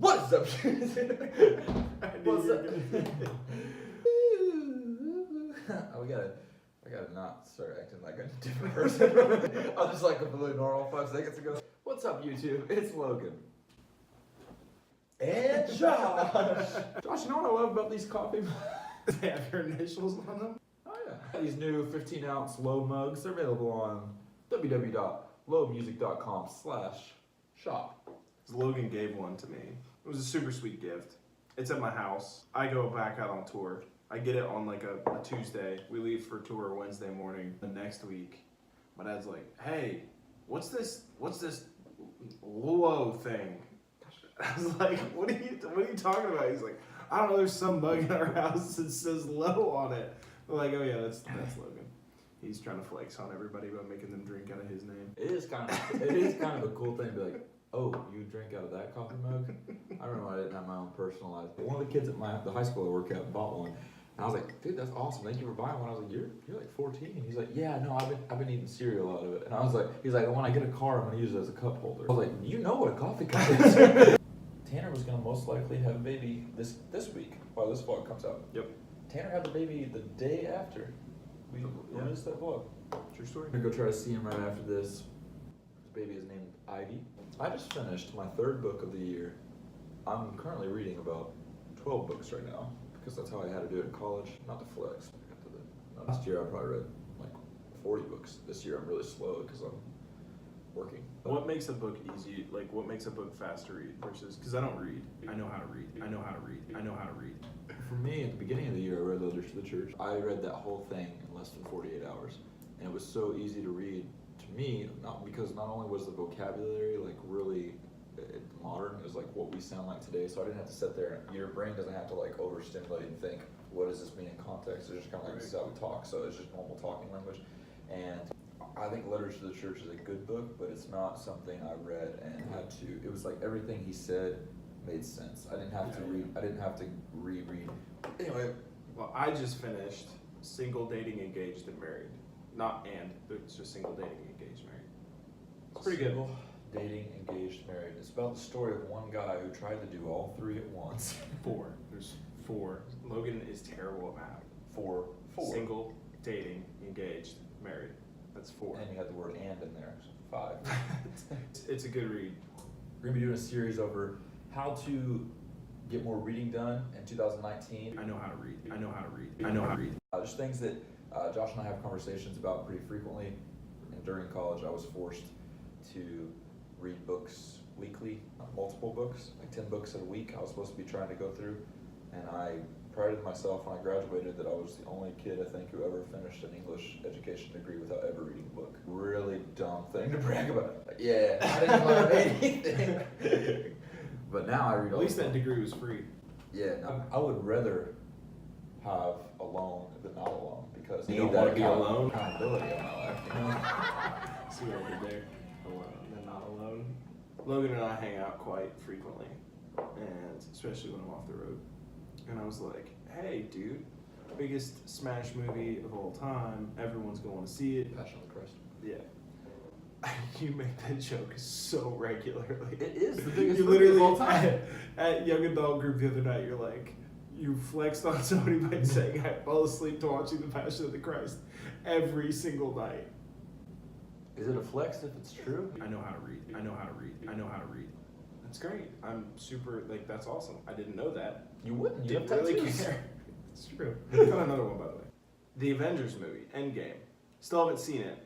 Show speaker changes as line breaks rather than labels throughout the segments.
What's up? What's up? I gotta not start acting like a different person. I was just like completely normal 5 seconds ago. What's up, YouTube? It's Logan. And Josh. Josh, you know what I love about these coffee mugs?
They have your initials on them?
Oh yeah. These new 15-ounce Low mugs, they're available on www.lowmusic.com/shop.
Logan gave one to me. It was a super sweet gift. It's at my house. I go back out on tour. I get it on like a Tuesday. We leave for tour Wednesday morning. The next week, my dad's like, "Hey, what's this Luo thing?" I was like, "What are you talking about?" He's like, "I don't know. There's some mug in our house that says Low on it." I'm like, "Oh yeah, that's Logan." He's trying to flex on everybody by making them drink out of his name.
It is kind of a cool thing to be like, oh, you drink out of that coffee mug? I remember I didn't have my own personalized. One of the kids at the high school I work at bought one. And I was like, dude, that's awesome. Thank you for buying one. I was like, you're like 14. He's like, yeah, no, I've been eating cereal out of it. And I was like, he's like, when I get a car, I'm gonna use it as a cup holder. I was like, you know what a coffee cup is? Tanner was gonna most likely have a baby this week while this vlog comes out.
Yep.
Tanner had the baby the day after we released that vlog.
True story.
I'm gonna go try to see him right after this. His baby is named Ivy. I just finished my 3rd book of the year. I'm currently reading about 12 books right now because that's how I had to do it in college. Not to flex. Last year I probably read like 40 books. This year I'm really slow because I'm working.
What makes a book easy? Like, what makes a book fast to read versus? Because I don't read. I know how to read. I know how to read. I know how to read.
For me, at the beginning of the year, I read Letters to the Church. I read that whole thing in less than 48 hours, and it was so easy to read. To me, not only was the vocabulary like really modern, it was like what we sound like today. So I didn't have to sit there. Your brain doesn't have to like overstimulate and think, what does this mean in context? It's just kind of like this is how we talk. So it's just normal talking language. And I think Letters to the Church is a good book, but it's not something I read and had to. It was like everything he said made sense. I didn't have to read. I didn't have to reread. Anyway,
well, I just finished Single, Dating, Engaged, and Married. Not and. It's just Single, Dating, Engaged, Married. It's pretty good.
Single, dating, engaged, married. It's about the story of one guy who tried to do all 3 at once.
4. There's 4. Logan is terrible at math.
4.
Single, dating, engaged, married. That's 4.
And you had the word "and" in there. So 5.
It's a good read.
We're gonna be doing a series over how to get more reading done in 2019.
I know how to read. I know how to read. I know how to read.
Just things that Josh and I have conversations about pretty frequently. And during college, I was forced to read books weekly, multiple books, like 10 books a week. I was supposed to be trying to go through, and I prided myself when I graduated that I was the only kid, I think, who ever finished an English education degree without ever reading a book. Really dumb thing to brag about. Like, yeah, I didn't learn anything. But now I read.
At least that degree was free.
Yeah, no, I would rather have alone than not alone because
you don't want to be alone.
Accountability in my life. You know?
See what I did there? Alone than not alone. Logan and I hang out quite frequently, and especially when I'm off the road. And I was like, "Hey, dude, biggest smash movie of all time. Everyone's going to see it.
Passion of the Christ."
Yeah. You make that joke so regularly.
It is the biggest
you
movie
literally
of all time.
At Young Adult Group the other night, you're like, you flexed on somebody by saying I fall asleep to watching the Passion of the Christ every single night.
Is it a flex if it's true?
I know how to read. I know how to read. I know how to read. That's great. I'm super, that's awesome. I didn't know that.
You wouldn't. You
Didn't
have
really
tattoos.
care. It's true. Got another one, by the way. The Avengers movie, Endgame. Still haven't seen it,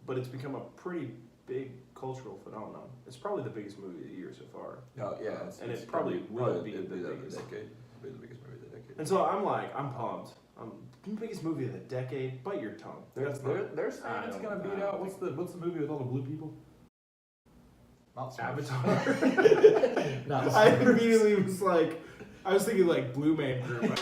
but it's become a pretty big cultural phenomenon. It's probably the biggest movie of the year so far.
Oh yeah,
it probably will be the biggest.
Decade. It'll be the biggest movie of the decade.
And so I'm pumped. The biggest movie of the decade. Bite your tongue.
They're saying it's gonna beat out. What's the movie with all the blue people? Not
Avatar.
Not
I immediately was like, I was thinking like Blue Man Group.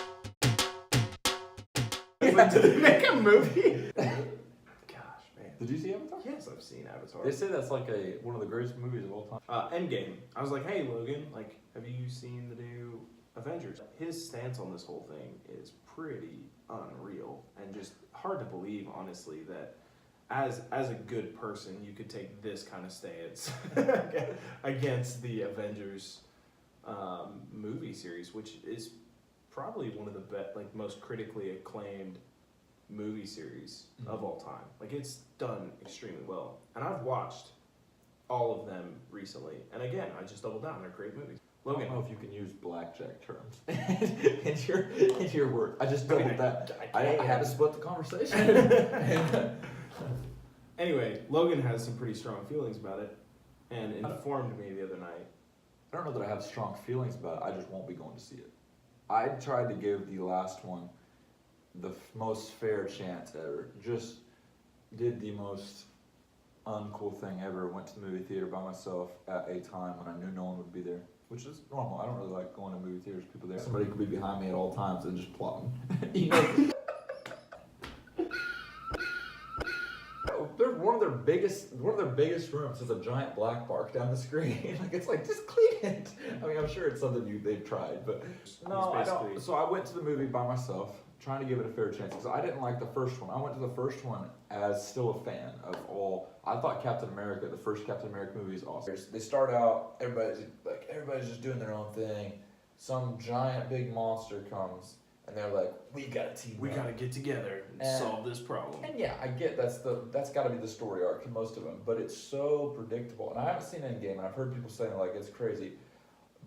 I was like, did they make a movie? Gosh, man.
Did you see Avatar?
Yes, I've seen Avatar.
They say that's like one of the greatest movies of all time.
Endgame. I was like, hey Logan, have you seen the new Avengers? His stance on this whole thing is pretty unreal and just hard to believe, honestly, that as a good person you could take this kind of stance against the Avengers movie series, which is probably one of the most critically acclaimed movie series of all time. Like, it's done extremely well, and I've watched all of them recently. And again, I just double down. They're great movies. Logan,
I don't know if you can use blackjack terms in your word. I just doubled that. I had to split the conversation.
Anyway, Logan has some pretty strong feelings about it, and informed me the other night.
I don't know that I have strong feelings about it. I just won't be going to see it. I tried to give the last one the most fair chance ever. Just did the most uncool thing ever. Went to the movie theater by myself at a time when I knew no one would be there, which is normal. I don't really like going to movie theaters. People there. Somebody could be behind me at all times and just plotting. You know. They're one of their biggest rooms is a giant black mark down the screen. Like, it's like, just clean it. I mean, I'm sure it's something they've tried, but no, I don't. So I went to the movie by myself, trying to give it a fair chance, because I didn't like the first one. I went to the first one as still a fan of all. I thought Captain America, the first Captain America movie, is awesome. They start out, everybody's just doing their own thing. Some giant big monster comes, and they're like, we gotta team up.
We gotta get together and solve this problem.
And yeah, I get that's gotta be the story arc to most of them, but it's so predictable. And I haven't seen Endgame, and I've heard people saying like it's crazy.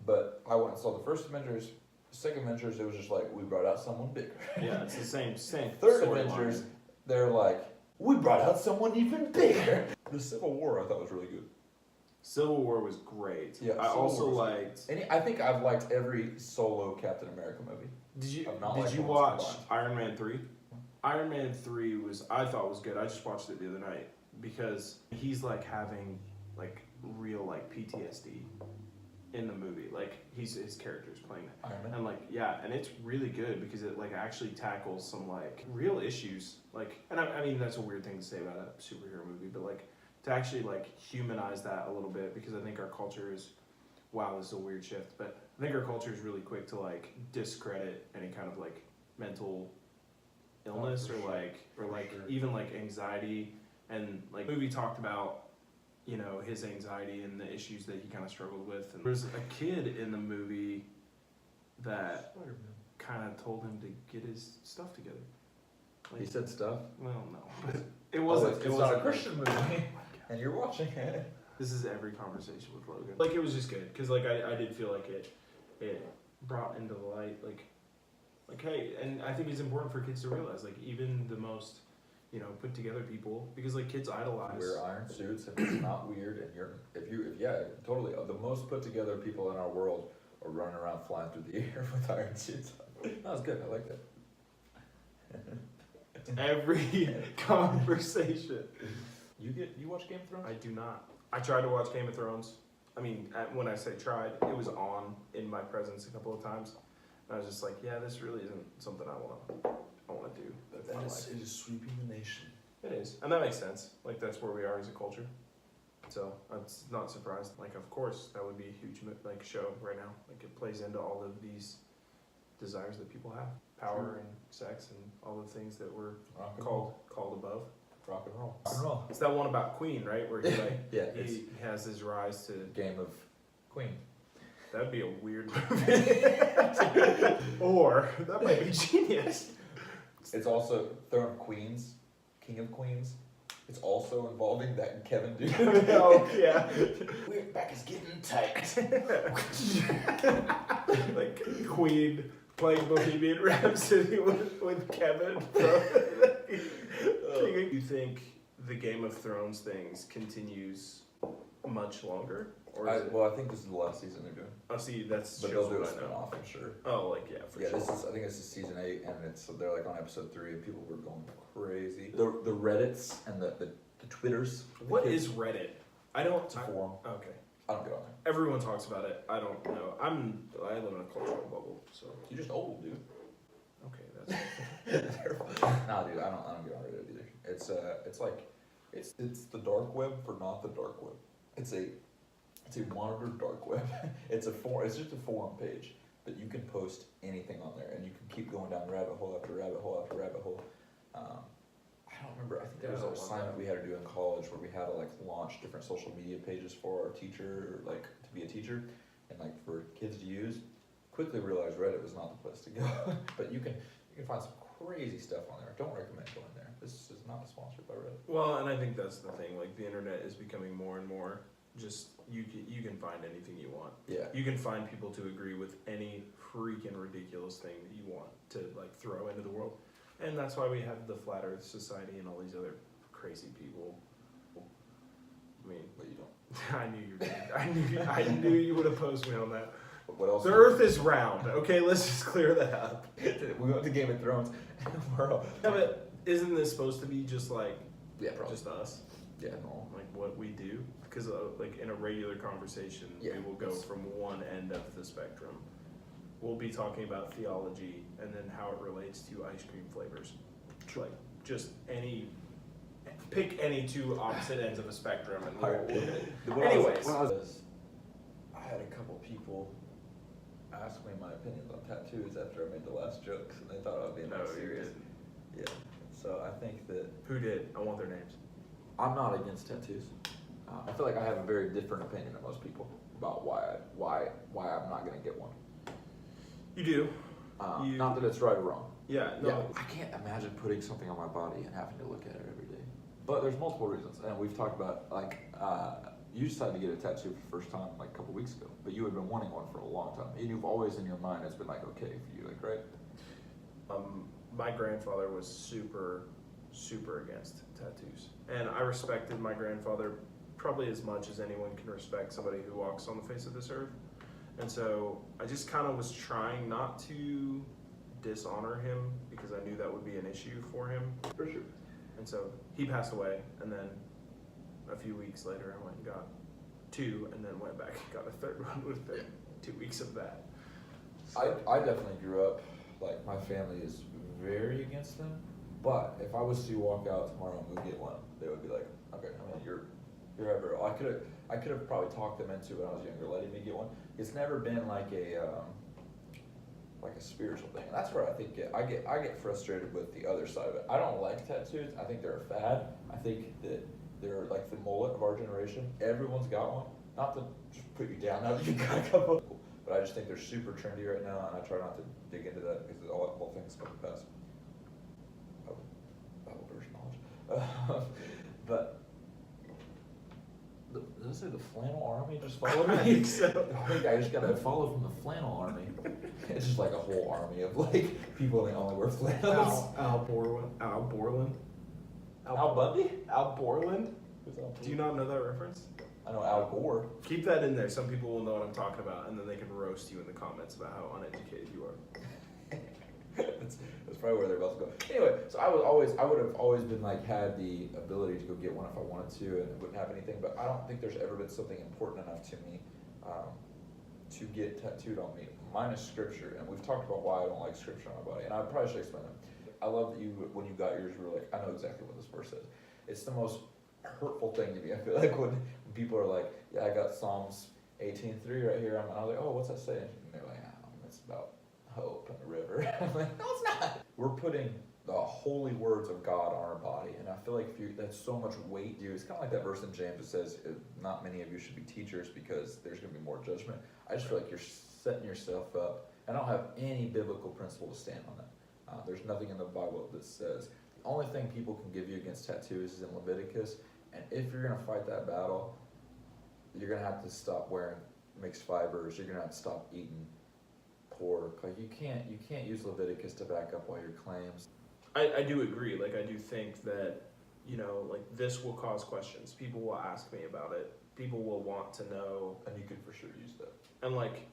But I went and saw the first Avengers, the second Avengers, it was just like, we brought out someone bigger.
Yeah, it's the same.
Third Avengers, they're like, we brought out someone even bigger. The Civil War I thought was really good.
Civil War was great.
Yeah,
I also liked.
I think I've liked every solo Captain America movie.
Did you watch Iron Man 3? Iron Man 3 I thought was good. I just watched it the other night because he's like having like real like PTSD in the movie. Like his character's playing it.
Iron Man.
And like and it's really good because it like actually tackles some like real issues. Like, and I mean that's a weird thing to say about a superhero movie, but like to actually like humanize that a little bit, because I think our culture is, wow, this is a weird shift, but I think our culture is really quick to like discredit any kind of like mental illness even like anxiety. And like the movie talked about, you know, his anxiety and the issues that he kind of struggled with. And there's a kid in the movie that kind of told him to get his stuff together. Like,
he said stuff?
Well, no. It wasn't.
It's not a Christian movie. And you're watching it.
This is every conversation with Logan. Like, it was just good, because like I did feel like it brought into the light like hey, and I think it's important for kids to realize, like, even the most, you know, put together people, because like kids idolize.
Wear iron suits and it's not weird, and totally. The most put together people in our world are running around flying through the air with iron suits. That was good. I like that.
Every conversation.
You watch Game of Thrones?
I do not. I tried to watch Game of Thrones. I mean, when I say tried, it was on in my presence a couple of times. And I was just like, yeah, this really isn't something I want to do.
But it is sweeping the nation.
It is, and that makes sense. Like, that's where we are as a culture. So I'm not surprised. Like, of course, that would be a huge like show right now. Like, it plays into all of these desires that people have: power and sex and all the things that were called above.
Rock and roll. Rock and roll.
It's that one about Queen, right? Where he like
yeah,
he has his rise to
Game of Queen.
That'd be a weird movie. Or that might be genius.
It's also Throne of Queens, King of Queens. It's also involving that Kevin dude.
Oh yeah.
We're back is getting tight.
Like Queen playing Bohemian Rhapsody with Kevin. You think the Game of Thrones things continues much longer? Or
I think this is the last season they're doing.
Oh, see, that's
but they'll do a spin-off, I'm sure.
Oh, like for sure.
I think this is season 8, and they're like on episode 3, and people were going crazy. The Reddits and the Twitters.
What is Reddit?
It's a forum.
Okay.
I don't get on there.
Everyone talks about it. I don't know. I live in a cultural bubble, so.
You're just old, dude.
Okay, that's.
Nah, dude, I don't get on Reddit either. It's the dark web for not the dark web. It's a monitored dark web. It's just a forum page, but you can post anything on there, and you can keep going down rabbit hole after rabbit hole after rabbit hole. I don't remember. I think there was an assignment we had to do in college where we had to like launch different social media pages for our teacher, or like to be a teacher, and like for kids to use, quickly realized Reddit was not the place to go. But you can find some crazy stuff on there. Don't recommend going there. This is not sponsored by Reddit.
Well, and I think that's the thing. Like the internet is becoming more and more just you can find anything you want.
Yeah.
You can find people to agree with any freaking ridiculous thing that you want to like throw into the world, and that's why we have the Flat Earth Society and all these other crazy people. I mean,
But you don't.
I knew you were. I knew you would oppose me on that.
But what else?
The Earth is round. Okay, let's just clear that up.
We went to Game of Thrones, and we're all.
Yeah, but isn't this supposed to be just like
Yeah, probably.
just us?
Yeah, no.
Like what we do? Because like in a regular conversation,
Yeah,
we will go
that's-
from one end of the spectrum. We'll be talking about theology and then how it relates to ice cream flavors. Like just pick any two opposite ends of a spectrum and we'll look at it. Anyways.
I had a couple people ask me my opinions on tattoos after I made the last jokes, and they thought I was being
No,
like
you
serious.
didn't.
Yeah. So I think that
Who did? I want their names.
I'm not against tattoos. I feel like I have a very different opinion than most people about why I'm not gonna get one.
You do.
Not that it's right or wrong.
Yeah, no.
Yeah, I can't imagine putting something on my body and having to look at it every day. But there's multiple reasons, and we've talked about you decided to get a tattoo for the first time like a couple weeks ago, but you had been wanting one for a long time, and you've always in your mind it's been like okay for you, like right?
My grandfather was super against tattoos, and I respected my grandfather probably as much as anyone can respect somebody who walks on the face of this earth. And so I just kind of was trying not to dishonor him because I knew that would be an issue for him.
For sure.
And so he passed away, and then a few weeks later I went and got two, and then went back and got a third one within 2 weeks of that.
I definitely grew up, like my family is very against them, but if I was to walk out tomorrow and we get one, they would be like, okay, I mean, you're ever, I could have probably talked them into when I was younger, letting me get one. It's never been like a spiritual thing, and that's where I think I get frustrated with the other side of it. I don't like tattoos. I think they're a fad. I think that they're like the mullet of our generation. Everyone's got one. Not to just put you down now that you've got a couple, but I just think they're super trendy right now, and I try not to dig into that because all things come to pass. Bible verse knowledge. But did I say the flannel army just followed me?
I think so.
I think I just got a follow from the flannel army. It's just like a whole army of like people that only wear flannels.
Al Borland.
Al Bundy?
Al Borland?
Who's Al
Do you not know that reference?
I know Al Gore.
Keep that in there. Some people will know what I'm talking about, and then they can roast you in the comments about how uneducated you are.
that's probably where they're about to go. Anyway, so I would have always been like had the ability to go get one if I wanted to, and it wouldn't have anything. But I don't think there's ever been something important enough to me to get tattooed on me. Mine is scripture, and we've talked about why I don't like scripture on my body, and I probably should explain that. I love that when you got yours, you were like, I know exactly what this verse says. It's the most hurtful thing to me. I feel like when people are like, yeah, I got Psalms 18:3 right here. I was like, oh, what's that saying? And they're like, it's about hope and the river. I'm like, no, it's not. We're putting the holy words of God on our body, and I feel like that's so much weight, dude. It's kind of like that verse in James that says, not many of you should be teachers because there's going to be more judgment. I just feel like you're setting yourself up. I don't have any biblical principle to stand on that. There's nothing in the Bible that says. The only thing people can give you against tattoos is in Leviticus, and if you're going to fight that battle, you're going to have to stop wearing mixed fibers. You're going to have to stop eating pork. Like you can't use Leviticus to back up all your claims.
I do agree. Like I do think that, like this will cause questions. People will ask me about it. People will want to know.
And you could for sure use that.
And like,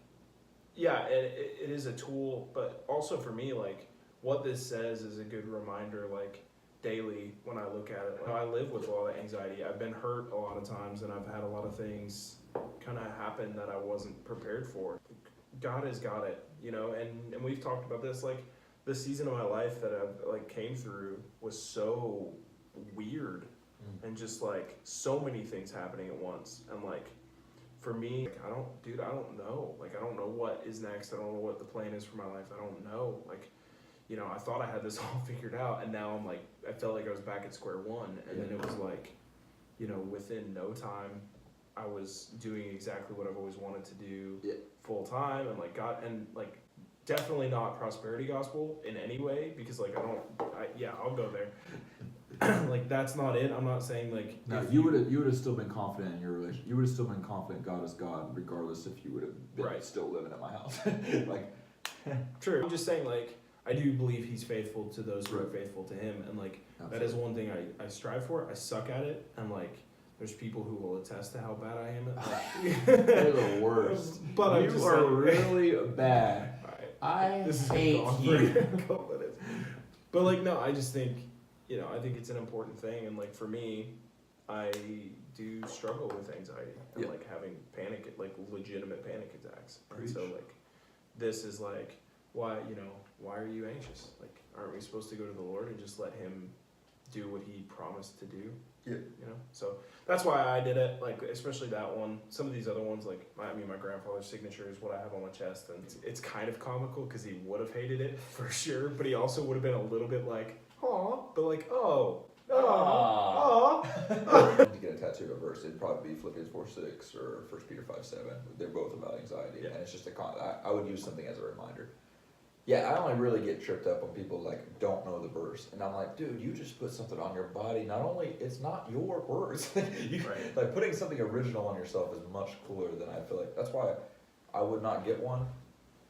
yeah, it is a tool, but also for me, like what this says is a good reminder, like daily when I look at it. I live with a lot of anxiety. I've been hurt a lot of times, and I've had a lot of things kind of happen that I wasn't prepared for. God has got it, and we've talked about this, like the season of my life that I've like came through was so weird and just like so many things happening at once. And like for me, like, I don't know. Like I don't know what is next. I don't know what the plan is for my life. I don't know. Like, I thought I had this all figured out, and now I'm like, I felt like I was back at square one. And then it was like, within no time, I was doing exactly what I've always wanted to do
Yeah.
full time, and like got, and like definitely not prosperity gospel in any way, because like I'll go there. Like that's not it. I'm not saying like
No,
if
you would have still been confident in your relation. You would have still been confident God is God, regardless if you would have been
Right.
still living at my house. Like,
True. I'm just saying, like, I do believe he's faithful to those who are
Right.
faithful to him, and like that
absolutely.
is one thing I strive for. I suck at it, and like there's people who will attest to how bad I am at like
You're the worst.
But I'm
you
just
are
saying,
really bad.
Alright,
I
this is
hate
gone for
you.
a couple minutes. But like no, I just think, you know, I think it's an important thing, and like for me, I do struggle with anxiety and
Yeah.
like having panic, like legitimate panic attacks. And
Preach.
so like this is like, why are you anxious? Like, aren't we supposed to go to the Lord and just let him do what he promised to do?
Yeah.
You know, so that's why I did it. Like, especially that one. Some of these other ones, like my grandfather's signature is what I have on my chest, and it's kind of comical because he would have hated it for sure, but he also would have been a little bit like, aw, but like, oh, aw.
To get a tattoo of a verse, it'd probably be Philippians 4:6 or 1 Peter 5:7. They're both about anxiety,
Yeah.
and it's just I would use something as a reminder. Yeah, I only really get tripped up when people like don't know the verse, and I'm like, dude, you just put something on your body. Not only it's not your words,
Right.
like putting something original on yourself is much cooler than I feel like. That's why I would not get one,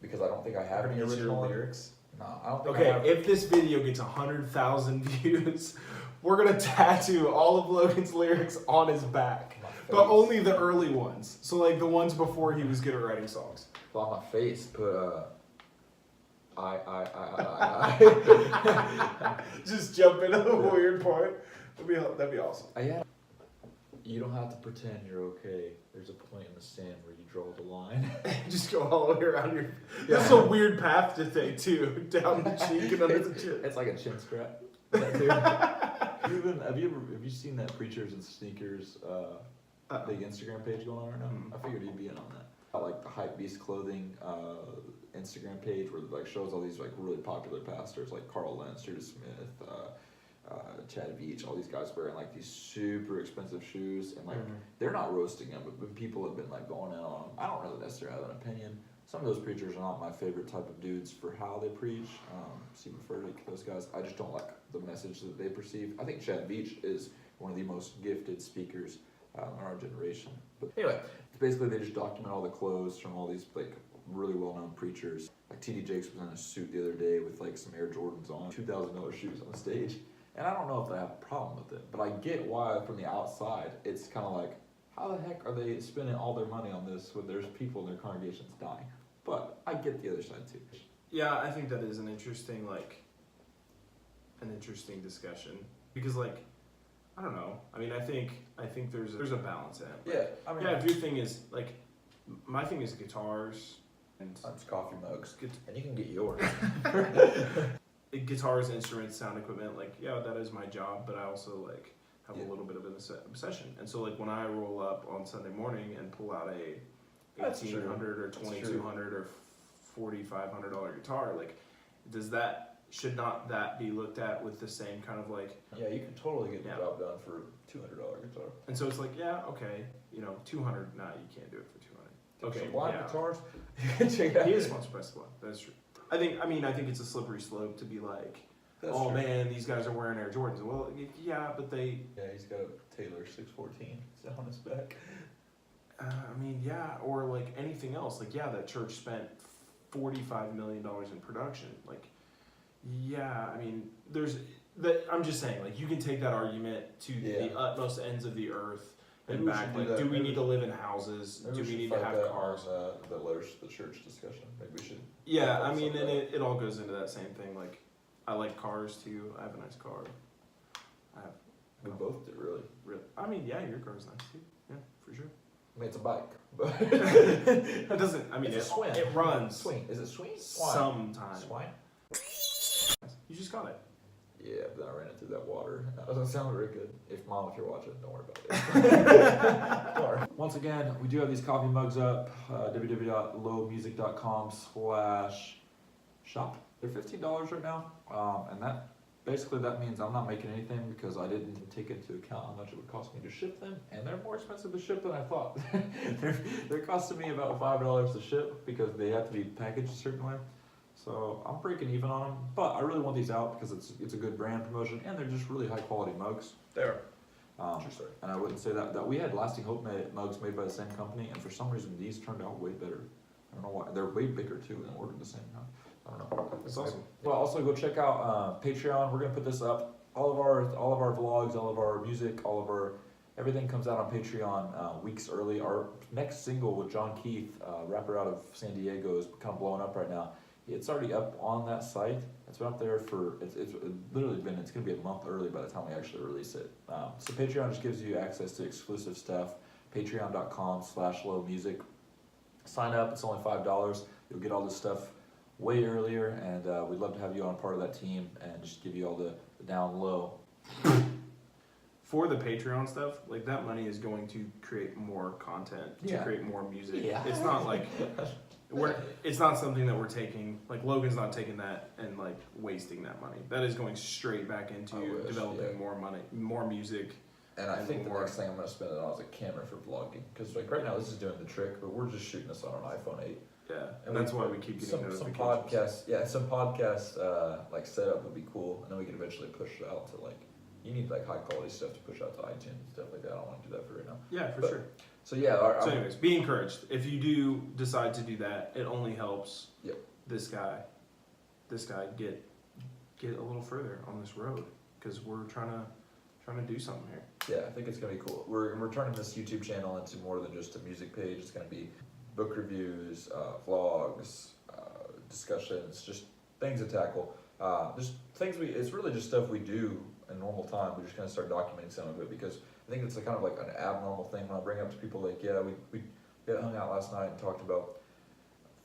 because I don't think I have any
Is your
original
lyrics?
No, I don't think I
Okay,
have.
if this video gets 100,000 views, we're gonna tattoo all of Logan's lyrics on his back,
My
but
face.
only the early ones. So like the ones before he was good at writing songs.
On my face, put I.
Just jump into the weird part. That'd be awesome.
Yeah. You don't have to pretend you're okay. There's a point in the sand where you draw the line.
Just go all the way around your.
Yeah.
That's a weird path to take too, down the cheek and under the chin.
It's like a chin strap. Have you seen that Preachers and Sneakers big Instagram page going on right now?
Mhm.
I figured you'd be in on that. I like the Hype Beast Clothing Instagram page where it like shows all these like really popular pastors like Carl Lentz, Judah Smith, Chad Beach, all these guys wearing like these super expensive shoes, and like they're not roasting them, but people have been like going in on them. I don't really necessarily have an opinion. Some of those preachers are not my favorite type of dudes for how they preach. Stephen Furtick, those guys, I just don't like the message that they perceive. I think Chad Beach is one of the most gifted speakers in our generation. But anyway, basically they just document all the clothes from all these like really well-known preachers. Like T.D. Jakes was in a suit the other day with like some Air Jordans on, $2,000 shoes on the stage. And I don't know if I have a problem with it, but I get why from the outside it's kind of like, how the heck are they spending all their money on this when there's people in their congregations dying? But I get the other side too.
Yeah, I think that is an interesting discussion, because like, I don't know. I mean, I think there's a balance in it. Like,
Yeah, I mean,
yeah, if your thing is like, my thing is guitars and
it's coffee mugs,
Gu-
and you can get yours.
guitars, instruments, sound equipment. Like, yeah, that is my job, but I also like have
Yeah.
a little bit of an obsession. And so like when I roll up on Sunday morning and pull out a
That's true.
$1,800 or
That's true.
$2,200 or $4,500 guitar, like, should not that be looked at with the same kind of like,
Yeah, you can totally get the
Yeah.
job done for $200 guitar.
and so it's like, yeah, okay, 200, nah, you can't do it for 200. Okay,
Sublime
yeah.
guitars. Check it out.
He is sponsored by Sublime, that's true. I think it's a slippery slope to be like,
That's
oh
true.
man, these guys are wearing Air Jordans. Well, yeah, but they,
Yeah, he's got a Taylor 614 on his back.
I mean, yeah, or like anything else. Like, yeah, that church spent $45 million in production. Like, yeah, I mean, I'm just saying, like, you can take that argument to
Yeah.
the utmost ends of the earth and
Maybe we
back.
should do
Like,
that.
do we
Maybe
need to live in houses?
Maybe
Do we
should
need to
fight
have
that
cars?
on the church discussion. Maybe we should.
Yeah,
fight
I mean,
something.
and it all goes into that same thing. Like, I like cars too. I have a nice car.
We both do, really.
Really, I mean, yeah, your car's nice too. Yeah, for sure.
I mean, it's a bike, but
It doesn't. I mean,
It's a swing.
it runs
swing. Is it swing? Swine.
sometimes.
Swine.
You just got it.
Yeah, but then I ran it through that water. That doesn't sound very good. If you're watching, don't worry about it. Sorry. Once again, we do have these coffee mugs up. www.lowmusic.com/shop. They're $15 right now, and that basically that means I'm not making anything because I didn't take into account how much it would cost me to ship them, and they're more expensive to ship than I thought. they're costing me about $5 to ship because they have to be packaged a certain way. So I'm breaking even on them, but I really want these out because it's a good brand promotion, and they're just really high quality mugs.
They are.
True story. And I wouldn't say that we had Lasting Hope mugs made by the same company, and for some reason these turned out way better. I don't know why. They're way bigger too, and ordered the same time. I don't know.
That's awesome.
Well, also go check out Patreon. We're gonna put this up. All of our vlogs, all of our music, everything comes out on Patreon weeks early. Our next single with John Keith, rapper out of San Diego, is kind of blowing up right now. It's already up on that site. It's been up there for it's literally been. It's gonna be a month early by the time we actually release it. So Patreon just gives you access to exclusive stuff. Patreon.com/lowmusic. Sign up. It's only $5. You'll get all this stuff way earlier, and we'd love to have you on part of that team and just give you all the down low.
For the Patreon stuff, like that money is going to create more content, to create more music.
Yeah.
It's not like it's not something that we're taking. Like Logan's not taking that and like wasting that money. That is going straight back into developing more money, more music.
And I think the next thing I'm gonna spend it on is a camera for vlogging, because like right now this is doing the trick, but we're just shooting this on an iPhone 8.
Yeah, and that's why we keep getting
some
notifications.
some podcasts like setup would be cool, and then we could eventually push it out to like, you need like high quality stuff to push out to iTunes and stuff like that. I don't want to do that for right now.
Yeah, for sure.
So yeah.
So anyways, be encouraged. If you do decide to do that, it only helps this guy get a little further on this road, because we're trying to do something here.
Yeah, I think it's gonna be cool. We're turning this YouTube channel into more than just a music page. It's gonna be book reviews, vlogs, discussions, just things to tackle. Just things it's really just stuff we do in normal time. We're just gonna start documenting some of it, because I think it's a kind of like an abnormal thing when I bring it up to people like, yeah, we hung out last night and talked about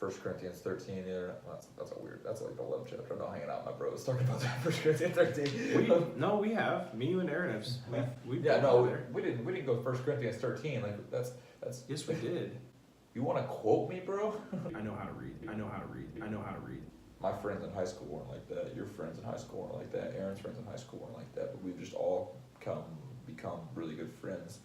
1 Corinthians 13. Yeah, that's like the love chapter. I'm not hanging out with my bros talking about that 1 Corinthians 13.
No, we have. Me, you, and Aaron have. We've
yeah, no,
there.
we didn't go 1 Corinthians 13. Like that's.
Yes, we did.
You want to quote me, bro?
I know how to read. I know how to read.
My friends in high school weren't like that. Your friends in high school weren't like that. Aaron's friends in high school weren't like that. But we've just all become really good friends,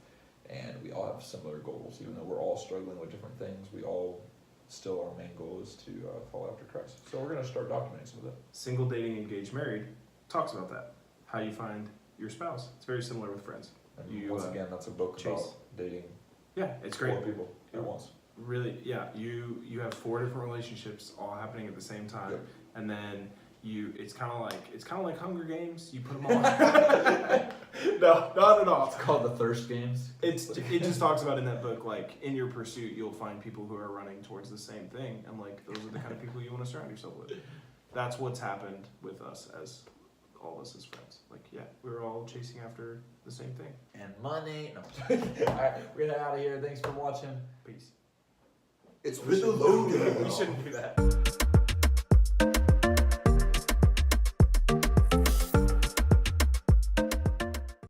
and we all have similar goals. Even though we're all struggling with different things, we all still, our main goal is to follow after Christ. So we're gonna start documenting some of that.
Single, Dating, Engaged, Married talks about that. How you find your spouse. It's very similar with friends.
And once again, that's a book about dating.
Yeah, it's great.
4 people at once.
Really, yeah. You have 4 different relationships all happening at the same time, and then it's kind of like Hunger Games. You put them all. No, not at all.
It's called the Thirst Games.
It just talks about in that book, like in your pursuit, you'll find people who are running towards the same thing, and like those are the kind of people you want to surround yourself with. That's what's happened with us as all of us as friends. Like, yeah, we're all chasing after the same thing.
And money. No. Alright, we're gonna get out of here. Thanks for watching.
Peace.
It's with the Logan.
We shouldn't do that.